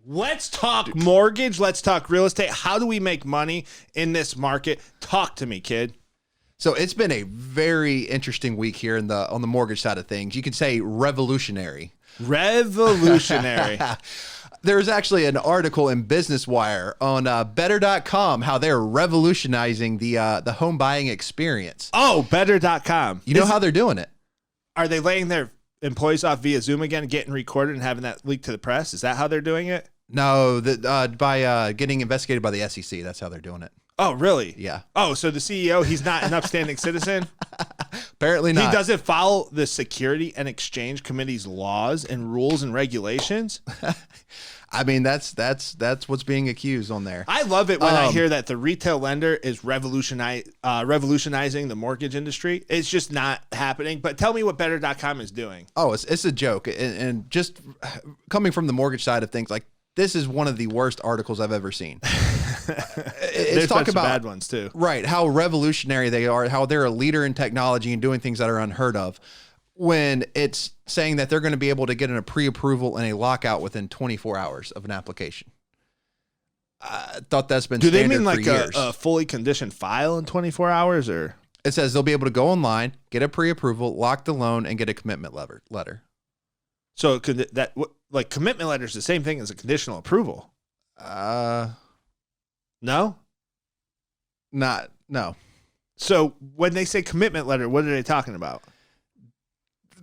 Let's talk mortgage. Let's talk real estate. How do we make money in this market? Talk to me, kid. So it's been a very interesting week here on the mortgage side of things. You could say revolutionary. Revolutionary. There's actually an article in Business Wire on better.com, how they're revolutionizing the home buying experience. Oh, better.com. You know how they're doing it? Are they laying their employees off via Zoom again, getting recorded and having that leaked to the press? Is that how they're doing it? No, by getting investigated by the FCC. That's how they're doing it. Oh, really? Yeah. Oh, so the CEO, he's not an upstanding citizen? Apparently not. He doesn't follow the Security and Exchange Committee's laws and rules and regulations? I mean, that's what's being accused on there. I love it when I hear that the retail lender is revolutionizing the mortgage industry. It's just not happening. But tell me what better.com is doing. Oh, it's a joke. And just coming from the mortgage side of things, like, this is one of the worst articles I've ever seen. There's talk about bad ones too. Right. How revolutionary they are, how they're a leader in technology and doing things that are unheard of, when it's saying that they're going to be able to get in a pre-approval and a lockout within 24 hours of an application. I thought that's been standard for years. Do they mean like a fully conditioned file in 24 hours, or? It says they'll be able to go online, get a pre-approval, lock the loan, and get a commitment letter. So like commitment letter is the same thing as a conditional approval. No. No. So when they say commitment letter, what are they talking about?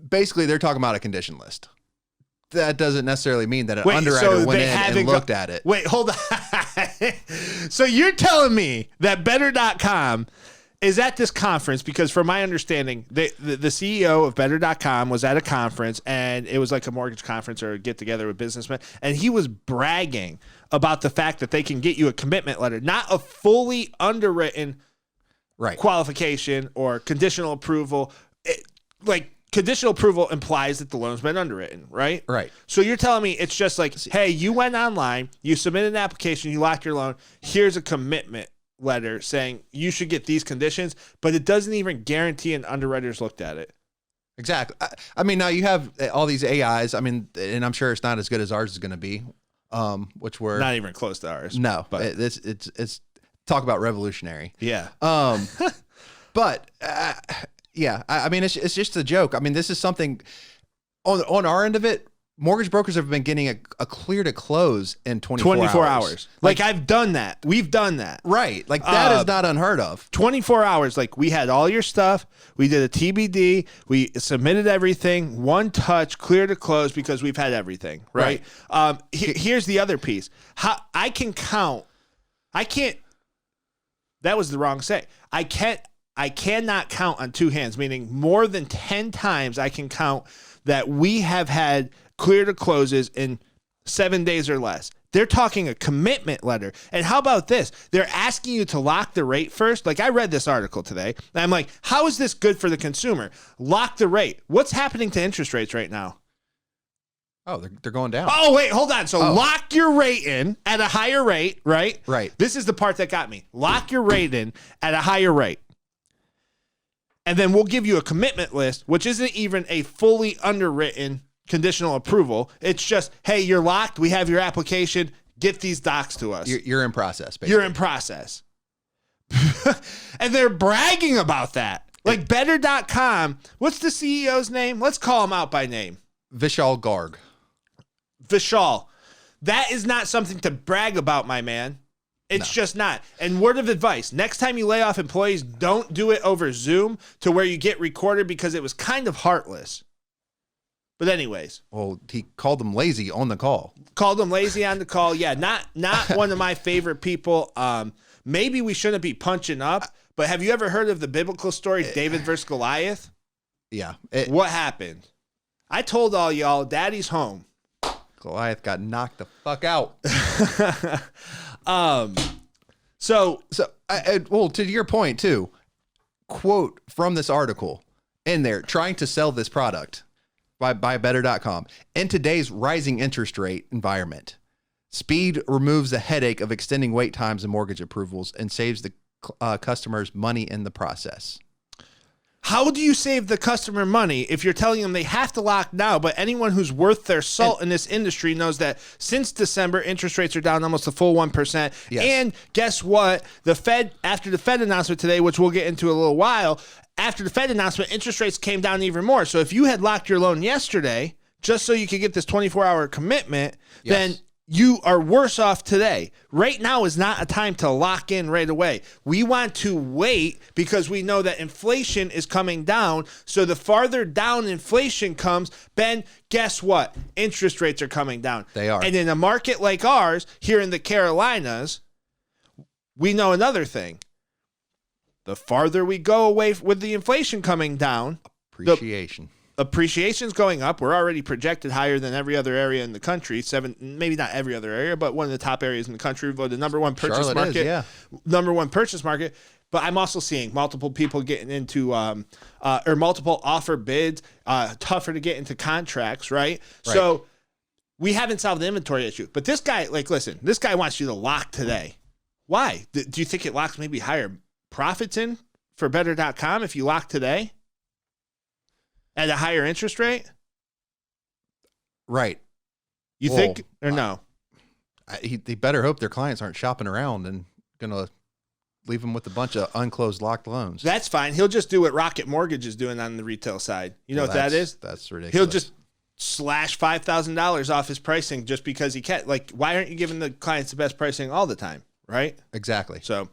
Basically, they're talking about a condition list. That doesn't necessarily mean that an underwriter went in and looked at it. Wait, hold on. So you're telling me that better.com is at this conference because, from my understanding, the CEO of better.com was at a conference, and it was like a mortgage conference or a get-together with businessmen, and he was bragging about the fact that they can get you a commitment letter, not a fully underwritten qualification or conditional approval. Conditional approval implies that the loan's been underwritten, right? Right. So you're telling me it's just like, hey, you went online, you submitted an application, you locked your loan, here's a commitment letter saying you should get these conditions, but it doesn't even guarantee an underwriter's looked at it. Exactly. I mean, now you have all these AIs. I mean, and I'm sure it's not as good as ours is going to be, which we're not even close to ours. No, but it's talk about revolutionary. Yeah. But yeah, I mean, it's just a joke. I mean, this is something on our end of it. Mortgage brokers have been getting a clear to close in 24 hours. Like, I've done that. We've done that. Right. Like, that is not unheard of. 24 hours. Like, we had all your stuff. We did a TBD. We submitted everything. One touch, clear to close, because we've had everything. Right. Here's the other piece. How I can count. That was the wrong say. I cannot count on two hands, meaning more than 10 times I can count that we have had clear to closes in 7 days or less. They're talking a commitment letter. And how about this? They're asking you to lock the rate first. Like, I read this article today, and I'm like, how is this good for the consumer? Lock the rate. What's happening to interest rates right now? Oh, they're going down. Oh, wait, hold on. So lock your rate in at a higher rate, right? Right. This is the part that got me. Lock your rate in at a higher rate. And then we'll give you a commitment list, which isn't even a fully underwritten conditional approval. It's just, hey, you're locked. We have your application. Get these docs to us. You're in process, basically. You're in process. And they're bragging about that. Like better.com. What's the CEO's name? Let's call him out by name. Vishal Garg. Vishal. That is not something to brag about, my man. It's just not. And word of advice, next time you lay off employees, don't do it over Zoom to where you get recorded, because it was kind of heartless. But anyways. Well, he called them lazy on the call. Called them lazy on the call. Yeah, not one of my favorite people. Maybe we shouldn't be punching up, but have you ever heard of the biblical story, David versus Goliath? Yeah. What happened? I told all y'all, Daddy's home. Goliath got knocked the fuck out. Well, to your point too, quote from this article in there, trying to sell this product by better.com. In today's rising interest rate environment, speed removes the headache of extending wait times and mortgage approvals and saves the customers money in the process. How do you save the customer money if you're telling them they have to lock now? But anyone who's worth their salt in this industry knows that since December, interest rates are down almost a full 1%. Yes. And guess what? The Fed, after the Fed announcement today, which we'll get into a little while, after the Fed announcement, interest rates came down even more. So if you had locked your loan yesterday, just so you could get this 24-hour commitment, then you are worse off today. Right now is not a time to lock in right away. We want to wait because we know that inflation is coming down. So the farther down inflation comes, Ben, guess what? Interest rates are coming down. They are. And in a market like ours, here in the Carolinas, we know another thing. The farther we go away with the inflation coming down, appreciation's going up. We're already projected higher than every other area in the country. Maybe not every other area, but one of the top areas in the country. The number one purchase Charlotte market. Number one purchase market. But I'm also seeing multiple people getting into, or multiple offer bids, tougher to get into contracts, right? So we haven't solved the inventory issue. But this guy, listen, this guy wants you to lock today. Why? Do you think it locks maybe higher profits in for better.com if you lock today? At a higher interest rate? Right. You think, or no? He better hope their clients aren't shopping around and going to leave them with a bunch of unclosed locked loans. That's fine. He'll just do what Rocket Mortgage is doing on the retail side. You know what that is? That's ridiculous. He'll just slash $5,000 off his pricing just because he can. Why aren't you giving the clients the best pricing all the time? Right? Exactly. So,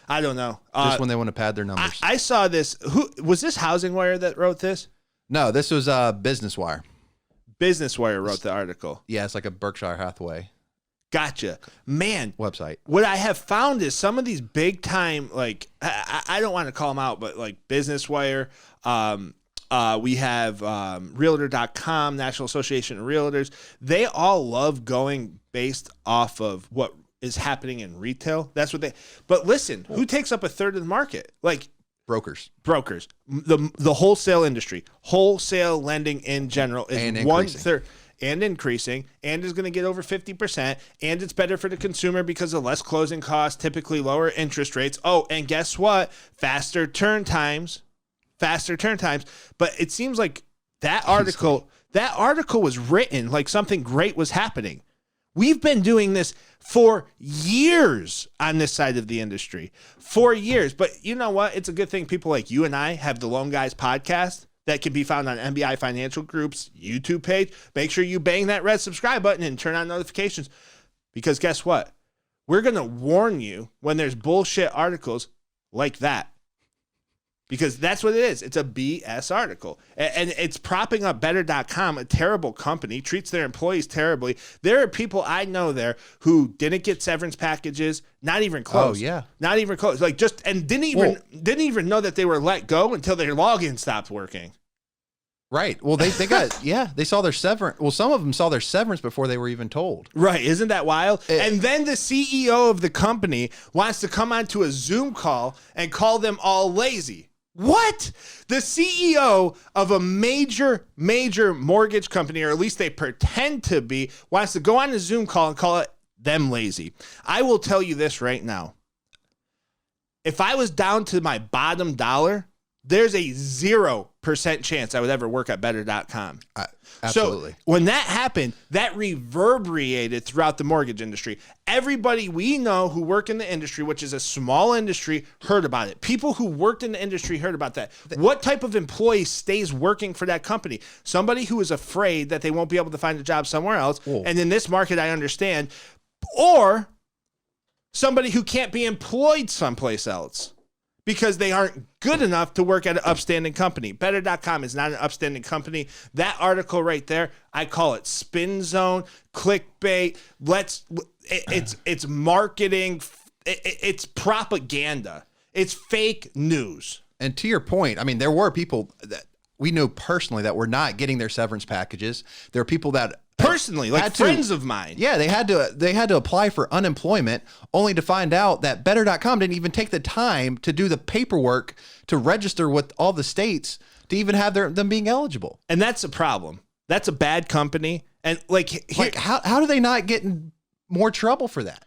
I don't know. Just when they want to pad their numbers. I saw this. Who was this Housing Wire that wrote this? No, this was Business Wire. Business Wire wrote the article. Yeah, it's like a Berkshire Hathaway. Gotcha. Man. Website. What I have found is some of these big time, I don't want to call them out, but Business Wire, we have Realtor.com, National Association of Realtors. They all love going based off of what is happening in retail. That's what but listen, who takes up a third of the market? Brokers. The wholesale industry, wholesale lending in general is and 1/3 and increasing, and is going to get over 50%. And it's better for the consumer because of less closing costs, typically lower interest rates. Oh, and guess what? Faster turn times. But it seems like that article was written like something great was happening. We've been doing this for years on this side of the industry. For years. But you know what? It's a good thing people like you and I have the Loan Guys podcast that can be found on NBI Financial Group's YouTube page. Make sure you bang that red subscribe button and turn on notifications. Because guess what? We're going to warn you when there's bullshit articles like that. Because that's what it is. It's a BS article. And it's propping up Better.com, a terrible company, treats their employees terribly. There are people I know there who didn't get severance packages, not even close. Oh, yeah. Not even close. Didn't even know that they were let go until their login stopped working. Right. Well, they got, they saw their severance. Well, some of them saw their severance before they were even told. Right. Isn't that wild? And then the CEO of the company wants to come onto a Zoom call and call them all lazy. What? The CEO of a major mortgage company, or at least they pretend to be, wants to go on a Zoom call and call it them lazy. I will tell you this right now. If I was down to my bottom dollar, there's a 0% chance I would ever work at better.com. Absolutely. So when that happened, that reverberated throughout the mortgage industry. Everybody we know who work in the industry, which is a small industry, heard about it. People who worked in the industry heard about that. What type of employee stays working for that company? Somebody who is afraid that they won't be able to find a job somewhere else. Whoa. And in this market, I understand. Or somebody who can't be employed someplace else because they aren't good enough to work at an upstanding company. Better.com is not an upstanding company. That article right there, I call it spin zone, clickbait. It's marketing. It's propaganda. It's fake news. And to your point, I mean, there were people that we know personally that were not getting their severance packages. There are people that personally, like friends of mine. Yeah, they had to apply for unemployment only to find out that Better.com didn't even take the time to do the paperwork to register with all the states to even have them being eligible. And that's a problem. That's a bad company. And how do they not get in more trouble for that?